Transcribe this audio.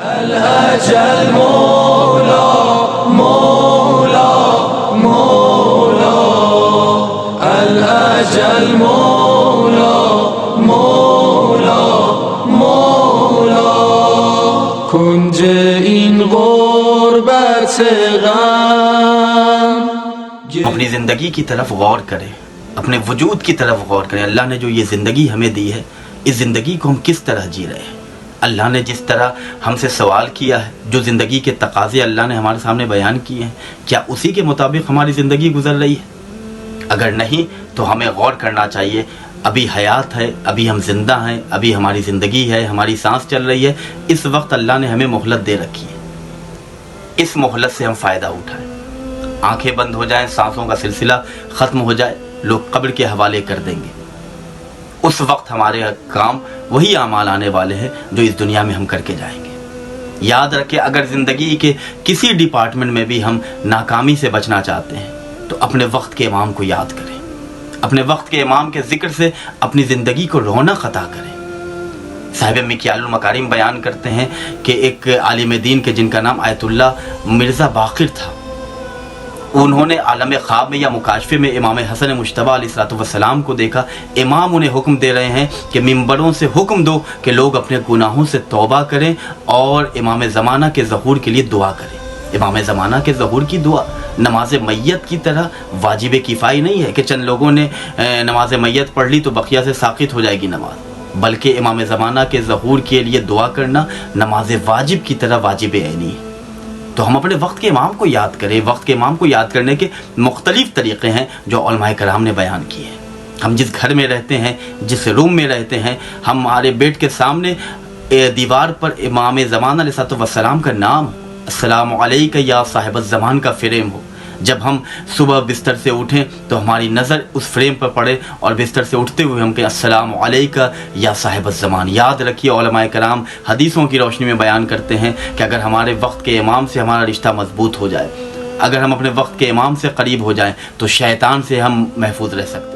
الهج المولى مولا مولا الهج المولى مولا مولا کنج این غربت غم. اپنی زندگی کی طرف غور کریں، اپنے وجود کی طرف غور کریں. اللہ نے جو یہ زندگی ہمیں دی ہے، اس زندگی کو ہم کس طرح جی رہے ہیں؟ اللہ نے جس طرح ہم سے سوال کیا ہے، جو زندگی کے تقاضے اللہ نے ہمارے سامنے بیان کیے ہیں، کیا اسی کے مطابق ہماری زندگی گزر رہی ہے؟ اگر نہیں تو ہمیں غور کرنا چاہیے. ابھی حیات ہے، ابھی ہم زندہ ہیں، ابھی ہماری زندگی ہے، ہماری سانس چل رہی ہے. اس وقت اللہ نے ہمیں مہلت دے رکھی ہے. اس مہلت سے ہم فائدہ اٹھائیں. آنکھیں بند ہو جائیں، سانسوں کا سلسلہ ختم ہو جائے، لوگ قبر کے حوالے کر دیں گے. اس وقت ہمارے کام وہی اعمال آنے والے ہیں جو اس دنیا میں ہم کر کے جائیں گے. یاد رکھیں، اگر زندگی کے کسی ڈپارٹمنٹ میں بھی ہم ناکامی سے بچنا چاہتے ہیں تو اپنے وقت کے امام کو یاد کریں. اپنے وقت کے امام کے ذکر سے اپنی زندگی کو رونق عطا کریں. صاحب مکیال المکارم بیان کرتے ہیں کہ ایک عالم دین کے جن کا نام آیت اللہ مرزا باقر تھا، انہوں نے عالم خواب میں یا مکاشفے میں امام حسن مجتبیٰ علیہ السلام کو دیکھا. امام انہیں حکم دے رہے ہیں کہ ممبروں سے حکم دو کہ لوگ اپنے گناہوں سے توبہ کریں اور امام زمانہ کے ظہور کے لیے دعا کریں. امام زمانہ کے ظہور کی دعا نماز میت کی طرح واجب کفائی نہیں ہے کہ چند لوگوں نے نماز میت پڑھ لی تو بقیہ سے ساقط ہو جائے گی نماز، بلکہ امام زمانہ کے ظہور کے لیے دعا کرنا نماز واجب کی طرح واجب عینی ہے. تو ہم اپنے وقت کے امام کو یاد کریں. وقت کے امام کو یاد کرنے کے مختلف طریقے ہیں جو علماء کرام نے بیان کیے ہیں. ہم جس گھر میں رہتے ہیں، جس روم میں رہتے ہیں، ہمارے بیڈ کے سامنے دیوار پر امام زمانہ علیہ السلام کا نام ہو، السلام علیکہ یا صاحب الزمان کا فریم ہو. جب ہم صبح بستر سے اٹھیں تو ہماری نظر اس فریم پر پڑے اور بستر سے اٹھتے ہوئے ہم کہیں السلام علیکہ یا صاحب الزمان. یاد رکھیے، علماء کرام حدیثوں کی روشنی میں بیان کرتے ہیں کہ اگر ہمارے وقت کے امام سے ہمارا رشتہ مضبوط ہو جائے، اگر ہم اپنے وقت کے امام سے قریب ہو جائیں تو شیطان سے ہم محفوظ رہ سکتے ہیں.